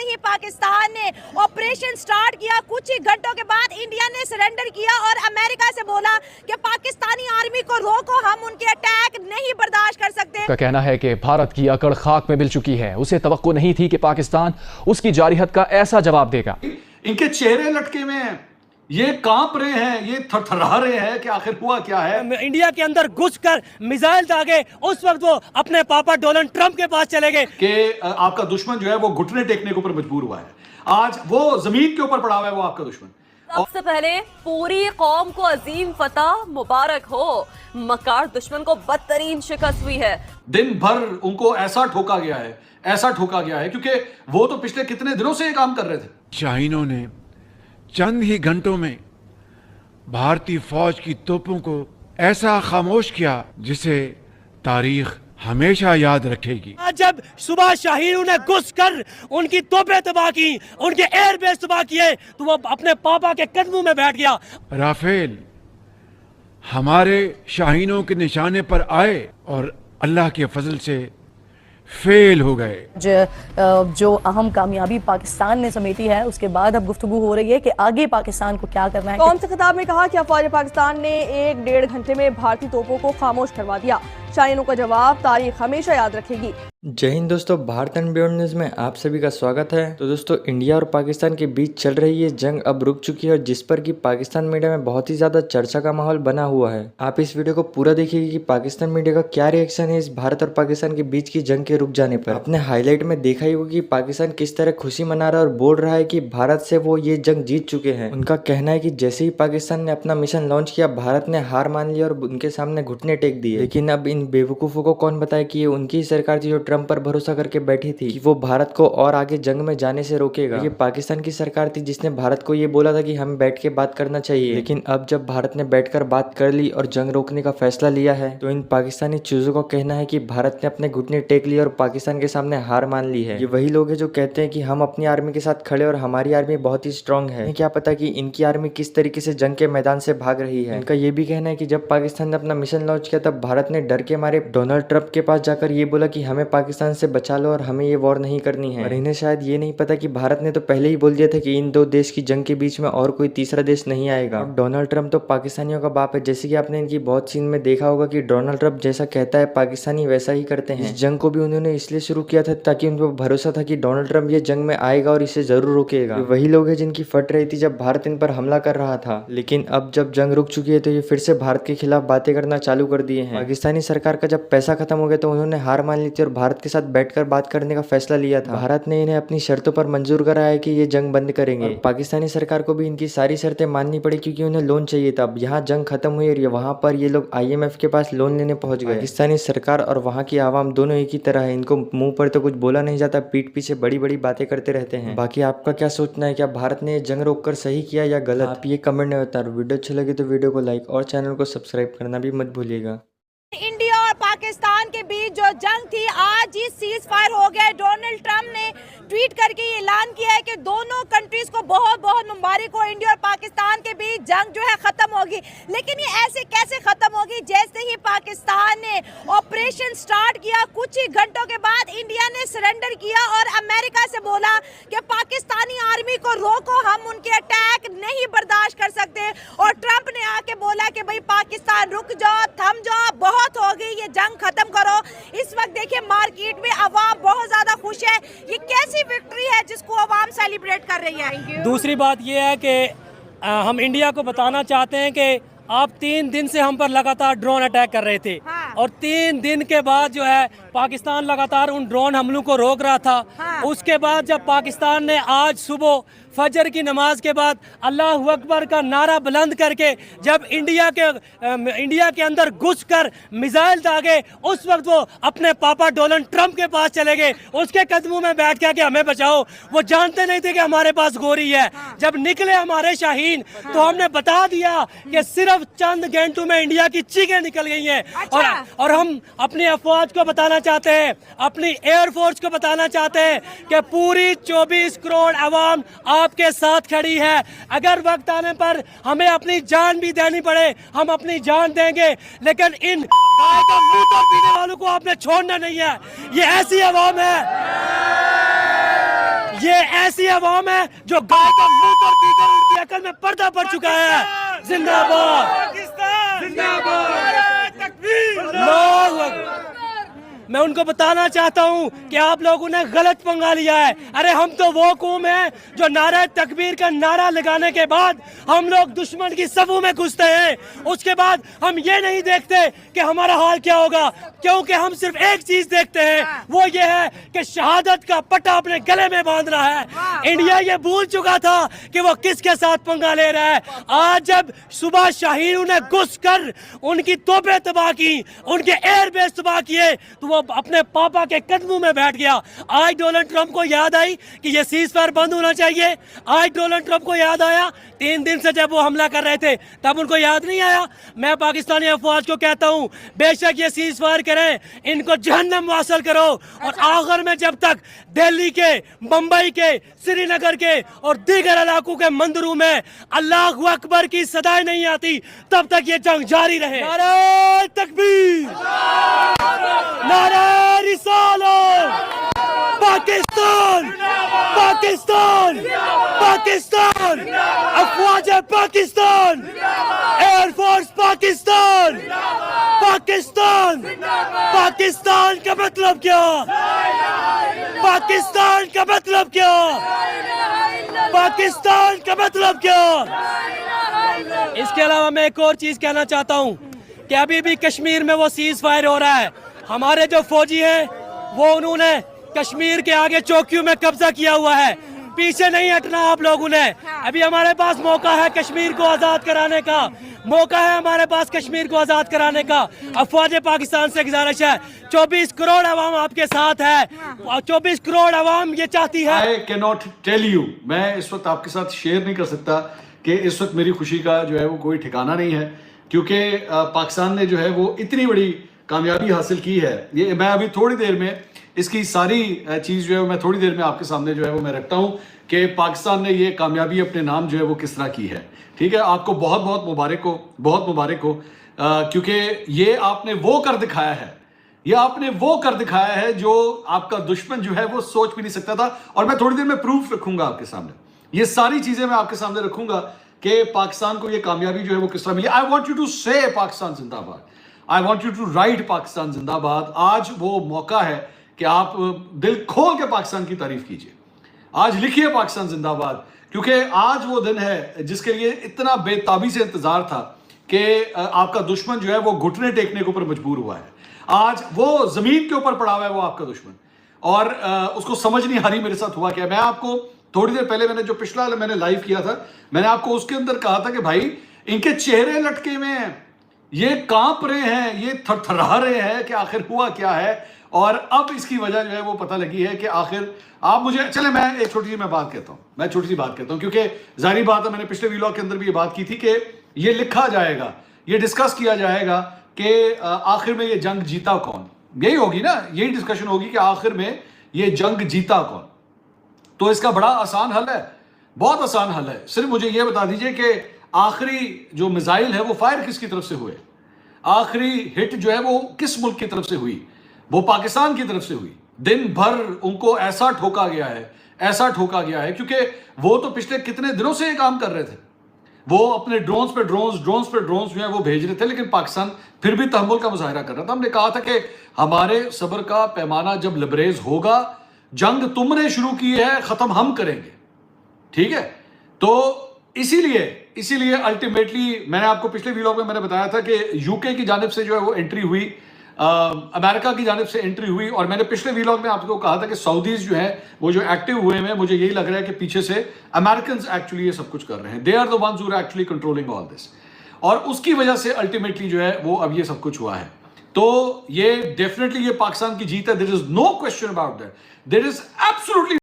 जैसे ही पाकिस्तान ने operation start किया, कुछ ही घंटों के बाद इंडिया ने सरेंडर किया और अमेरिका से बोला कि पाकिस्तानी आर्मी को रोको, हम उनके अटैक नहीं बर्दाश्त कर सकते। का कहना है कि भारत की अकड़ खाक में मिल चुकी है। उसे तवक्को नहीं थी कि पाकिस्तान उसकी जारहियत का ऐसा जवाब देगा। इनके चेहरे लटके हुए हैं, ये कांप रहे हैं, ये थरथरा रहे हैं कि आखिर हुआ क्या है। इंडिया के अंदर घुसकर मिसाइल दागे, उस वक्त वो अपने पापा डोनाल्ड ट्रंप के पास चले गए कि आपका दुश्मन जो है वो घुटने टेकने के ऊपर मजबूर हुआ है। आज वो जमीन के ऊपर पड़ा हुआ है, वो आपका दुश्मन। सबसे पहले पूरी कौम को अजीम फतह मुबारक हो। मकार दुश्मन को बदतरीन शिकस्त हुई है। दिन भर उनको ऐसा ठोका गया है क्योंकि वो तो पिछले कितने दिनों से ये काम कर रहे थे। शाहीनों ने चंद ही घंटों में भारतीय फौज की तोपों को ऐसा खामोश किया जिसे तारीख हमेशा याद रखेगी। आज जब सुबह शाहीनों ने घुसकर उनकी तोपें तबाह की, उनके एयरबेस तबाह किए, तो वो अपने पापा के कदमों में बैठ गया। राफेल हमारे शाहीनों के निशाने पर आए और अल्लाह के फजल से फेल हो गए। जो अहम कामयाबी पाकिस्तान ने समेटी है, उसके बाद अब गुफ्तगू हो रही है कि आगे पाकिस्तान को क्या करना है। कौम से खिताब में कहा कि अफवाज पाकिस्तान ने 1-1.5 घंटे में भारतीय तोपों को खामोश करवा दिया। शाहीनों का जवाब तारीख हमेशा याद रखेगी। जय हिंद दोस्तों, भारत एंड बियॉन्ड न्यूज़ में आप सभी का स्वागत है। तो दोस्तों, इंडिया और पाकिस्तान के बीच चल रही ये जंग अब रुक चुकी है और जिस पर कि पाकिस्तान मीडिया में बहुत ही ज़्यादा चर्चा का माहौल बना हुआ है। आप इस वीडियो को पूरा देखिएगा कि पाकिस्तान मीडिया का क्या रिएक्शन है इस भारत और पाकिस्तान के बीच की जंग के रुक जाने पर। अपने हाईलाइट में देखा ही होगा कि पाकिस्तान किस तरह खुशी मना रहा है और बोल रहा है कि भारत से वो ये जंग जीत चुके हैं। उनका कहना है कि जैसे ही पाकिस्तान ने अपना मिशन लॉन्च किया, भारत ने हार मान लिया और उनके सामने घुटने टेक दिए। लेकिन अब इन बेवकूफ़ों को कौन बताए कि ये उनकी सरकार थी जो ट्रंप पर भरोसा करके बैठी थी कि वो भारत को और आगे जंग में जाने से रोकेगा। ये पाकिस्तान की सरकार थी जिसने भारत को ये बोला था कि हमें बैठ के बात करना चाहिए। लेकिन अब जब भारत ने बैठकर बात कर ली और जंग रोकने का फैसला लिया है, तो इन पाकिस्तानी चूजों का कहना है कि भारत ने अपने घुटने टेक लिए और पाकिस्तान के सामने हार मान ली है। ये वही लोग हैं जो कहते हैं कि हम अपनी आर्मी के साथ खड़े और हमारी आर्मी बहुत ही स्ट्रांग है। क्या पता कि इनकी आर्मी किस तरीके से जंग के मैदान से भाग रही है। इनका ये भी कहना है कि जब पाकिस्तान ने अपना मिशन लॉन्च किया, तब भारत ने डर के मारे डोनाल्ड ट्रंप के पास जाकर ये बोला कि हमें पाकिस्तान से बचा लो और हमें ये वॉर नहीं करनी है। और इन्हें शायद ये नहीं पता कि भारत ने तो पहले ही बोल दिया था कि इन दो देश की जंग के बीच में और कोई तीसरा देश नहीं आएगा। और डोनाल्ड ट्रंप तो पाकिस्तानियों का बाप है। जैसे कि आपने इनकी बहुत सीन में देखा होगा कि डोनाल्ड ट्रंप जैसा कहता है पाकिस्तानी वैसा ही करते हैं। इस जंग को भी उन्होंने इसलिए शुरू किया था ताकि उनको भरोसा था कि डोनाल्ड ट्रंप ये जंग में आएगा और इसे जरूर रोकेगा। वही लोग हैं जिनकी फट रही थी जब भारत इन पर हमला कर रहा था। लेकिन अब जब जंग रुक चुकी है, तो ये फिर से भारत के खिलाफ बातें करना चालू कर दिए हैं। पाकिस्तानी सरकार का जब पैसा खत्म हो गया, तो उन्होंने हार मान ली थी और भारत के साथ बैठकर बात करने का फैसला लिया था। भारत ने इन्हें अपनी शर्तों पर मंजूर कराया है कि ये जंग बंद करेंगे। पाकिस्तानी सरकार को भी इनकी सारी शर्तें माननी पड़ी क्योंकि उन्हें लोन चाहिए था। अब यहाँ जंग खत्म हुई और वहाँ पर ये लोग IMF के पास लोन लेने पहुंच गए। पाकिस्तानी सरकार और वहाँ की आवाम दोनों एक ही तरह है। इनको मुंह पर तो कुछ बोला नहीं जाता, पीठ पीछे बड़ी बड़ी बातें करते रहते हैं। बाकी आपका क्या सोचना है, क्या भारत ने जंग रोककर सही किया या गलत? आप ये कमेंट में बताओ। वीडियो अच्छी लगी तो वीडियो को लाइक और चैनल को सब्सक्राइब करना भी मत भूलिएगा। इंडिया और पाकिस्तान के बीच जो जंग थी, आज ही सीज फायर हो गया। डोनाल्ड ट्रंप ने ट्वीट करके ये ऐलान किया है कि दोनों कंट्रीज को बहुत बहुत मुबारक हो। इंडिया और पाकिस्तान के बीच जंग जो है खत्म होगी। लेकिन ये ऐसे कैसे खत्म होगी? जैसे ही पाकिस्तान ने ऑपरेशन स्टार्ट किया, कुछ ही घंटों के बाद इंडिया ने सरेंडर किया और अमेरिका से बोला कि पाकिस्तानी आर्मी को रोको, हम उनके अटैक नहीं बर्दाश्त कर सकते। और ट्रंप ने आके बोला कि भाई पाकिस्तान रुक जाओ, थम जाओ, बहुत हो गई, ये जंग खत्म करो। इस वक्त देखिए मार्केट में अवाम बहुत ज्यादा खुश है। ये कैसी विक्ट्री है जिसको अवाम सेलिब्रेट कर रही है। दूसरी बात यह है कि हम इंडिया को बताना चाहते हैं कि आप 3 दिन से हम पर लगातार ड्रोन अटैक कर रहे थे। हाँ। और 3 दिन के बाद जो है पाकिस्तान लगातार उन ड्रोन हमलों को रोक रहा था। हाँ। उसके बाद जब पाकिस्तान ने आज सुबह फजर की नमाज के बाद अल्लाह अकबर का नारा बुलंद करके जब इंडिया के अंदर घुसकर मिसाइल दागे, उस वक्त वो अपने पापा डोनाल्ड ट्रंप के पास चले गए, उसके कदमों में बैठ गया कि हमें बचाओ। वो जानते नहीं थे कि हमारे पास गोरी है। जब निकले हमारे शाहीन, तो हमने बता दिया कि सिर्फ चंद घंटों में इंडिया की चीखें निकल गई हैं। और हम अपनी अफवाज को बताना चाहते हैं, अपनी एयरफोर्स को बताना चाहते हैं कि पूरी 24 करोड़ अवाम आपके साथ खड़ी है। अगर वक्त आने पर हमें अपनी जान भी देनी पड़े, हम अपनी जान देंगे। लेकिन इन गाय का मुंह तोड़ पीने वालों को आपने छोड़ना नहीं है। ये ऐसी अवाम है, ये ऐसी अवाम है जो गाय का मुंह तोड़ पीकर उनकी अकल में पर्दा पड़ चुका है। जिंदाबाद जिंदाबाद तकबीर। मैं उनको बताना चाहता हूं कि आप लोगों ने गलत पंगा लिया है। अरे हम तो वो कौम है जो नारा तकबीर का नारा लगाने के बाद हम लोग दुश्मन की सफों में घुसते हैं। उसके बाद हम ये नहीं देखते कि हमारा हाल क्या होगा, क्योंकि हम सिर्फ एक चीज देखते हैं, वो ये है कि शहादत का पट्टा अपने गले में बांध रहा है। इंडिया ये भूल चुका था कि वो किसके साथ पंगा ले रहा है। आज जब सुबह शाहीनों ने घुस कर उनकी तोपें तबाह की, उनके एयरबेस तबाह किए, तो वो अपने पापा के कदमों में बैठ गया। आज डोनाल्ड ट्रंप को याद आई कि ये सीज फायर बंद होना चाहिए। आज डोनाल्ड ट्रंप को याद आया 3 दिन से जब वो हमला कर रहे थे तब उनको याद नहीं आया। मैं पाकिस्तानी अफवाज को कहता हूं, बेशक ये सीज फायर करें, इनको जहन्नम वासल करो, और आखिर में जब तक दिल्ली के, मुंबई के, श्रीनगर के और दीगर इलाकों के मंदिरों में अल्लाहू अकबर की सदाएं नहीं आती, तब तक ये जंग जारी रहे। नारे तकबीर, नारे रिसालत, पाकिस्तान पाकिस्तान पाकिस्तान, अफवाज पाकिस्तान, एयरफोर्स पाकिस्तान, पाकिस्तान। पाकिस्तान का मतलब क्या? पाकिस्तान का मतलब क्या? पाकिस्तान का मतलब क्या? इसके अलावा मैं एक और चीज कहना चाहता हूँ कि अभी भी कश्मीर में वो सीज फायर हो रहा है। हमारे जो फौजी हैं वो उन्होंने कश्मीर के आगे चौकियों में कब्जा किया हुआ है। पीछे नहीं हटना आप लोगों ने। अभी हमारे पास मौका है कश्मीर को आजाद कराने का, मौका है हमारे पास कश्मीर को आजाद कराने का। अफवाज पाकिस्तान से गुजारिश है, 24 करोड़ अवाम आपके साथ है, 24 करोड़ अवाम ये चाहती है। I can not tell you, मैं इस वक्त आपके साथ शेयर नहीं कर सकता कि इस वक्त मेरी खुशी का जो है वो कोई ठिकाना नहीं है, क्योंकि पाकिस्तान ने जो है वो इतनी बड़ी कामयाबी हासिल की है। ये मैं अभी थोड़ी देर में इसकी सारी चीज़ जो है मैं थोड़ी देर में आपके सामने जो है वो मैं रखता हूँ कि पाकिस्तान ने ये कामयाबी अपने नाम जो है वो किस तरह की है। ठीक है, आपको बहुत बहुत मुबारक हो, बहुत मुबारक हो, क्योंकि ये आपने वो कर दिखाया है, ये आपने वो कर दिखाया है जो आपका दुश्मन जो है वो सोच भी नहीं सकता था। और मैं थोड़ी देर में प्रूफ रखूंगा आपके सामने, ये सारी चीज़ें मैं आपके सामने रखूंगा कि पाकिस्तान को ये कामयाबी जो है वो किस तरह मिली। I want you to say Pakistan जिंदाबाद, I want you to write Pakistan जिंदाबाद। आज वो मौका है कि आप दिल खोल के पाकिस्तान की तारीफ कीजिए, आज लिखिए पाकिस्तान जिंदाबाद, क्योंकि आज वो दिन है जिसके लिए इतना बेताबी से इंतजार था कि आपका दुश्मन जो है वो घुटने टेकने के ऊपर मजबूर हुआ है। आज वो जमीन के ऊपर पड़ा हुआ है वो आपका दुश्मन, और उसको समझ नहीं आ रही मेरे साथ हुआ क्या। मैं आपको थोड़ी देर पहले मैंने जो पिछला मैंने लाइव किया था, मैंने आपको उसके अंदर कहा था कि भाई इनके चेहरे लटके हुए हैं, ये कांप रहे हैं, ये थरथरा रहे हैं कि आखिर हुआ क्या है। और अब इसकी वजह जो है वो पता लगी है कि आखिर आप मुझे चले मैं एक छोटी सी बात कहता हूँ, मैं छोटी सी बात कहता हूँ, क्योंकि जाहिर बात है मैंने पिछले वीलॉग के अंदर भी ये बात की थी कि ये लिखा जाएगा, ये डिस्कस किया जाएगा कि आखिर में ये जंग जीता कौन। यही होगी ना, यही डिस्कशन होगी कि आखिर में ये जंग जीता कौन। तो इसका बड़ा आसान हल है, बहुत आसान हल है। सिर्फ मुझे ये बता दीजिए कि आखिरी जो मिसाइल है वो फायर किसकी तरफ से हुए, आखिरी हिट जो है वो किस मुल्क की तरफ से हुई, वो पाकिस्तान की तरफ से हुई। दिन भर उनको ऐसा ठोका गया है, ऐसा ठोका गया है, क्योंकि वो तो पिछले कितने दिनों से ये काम कर रहे थे, वो अपने ड्रोन्स पे ड्रोन्स जो है वो भेज रहे थे, लेकिन पाकिस्तान फिर भी तहम्मुल का मुजाहिरा कर रहा था। हमने कहा था कि हमारे सब्र का पैमाना जब लबरेज होगा, जंग तुमने शुरू की है, खत्म हम करेंगे। ठीक है, तो इसीलिए अल्टीमेटली मैंने आपको पिछले वीडियो में मैंने बताया था कि यूके की जानिब से जो है वो एंट्री हुई, अमेरिका की जानिब से एंट्री हुई, और मैंने पिछले वीलॉग में आपको कहा था कि सऊदीज जो है वो जो एक्टिव हुए हैं, मुझे यही लग रहा है कि पीछे से अमेरिकन्स एक्चुअली ये सब कुछ कर रहे हैं। They are the ones who are actually controlling all this, और उसकी वजह से अल्टीमेटली जो है वो अब ये सब कुछ हुआ है। तो ये डेफिनेटली ये पाकिस्तान की जीत है, there is no question about that, there is absolutely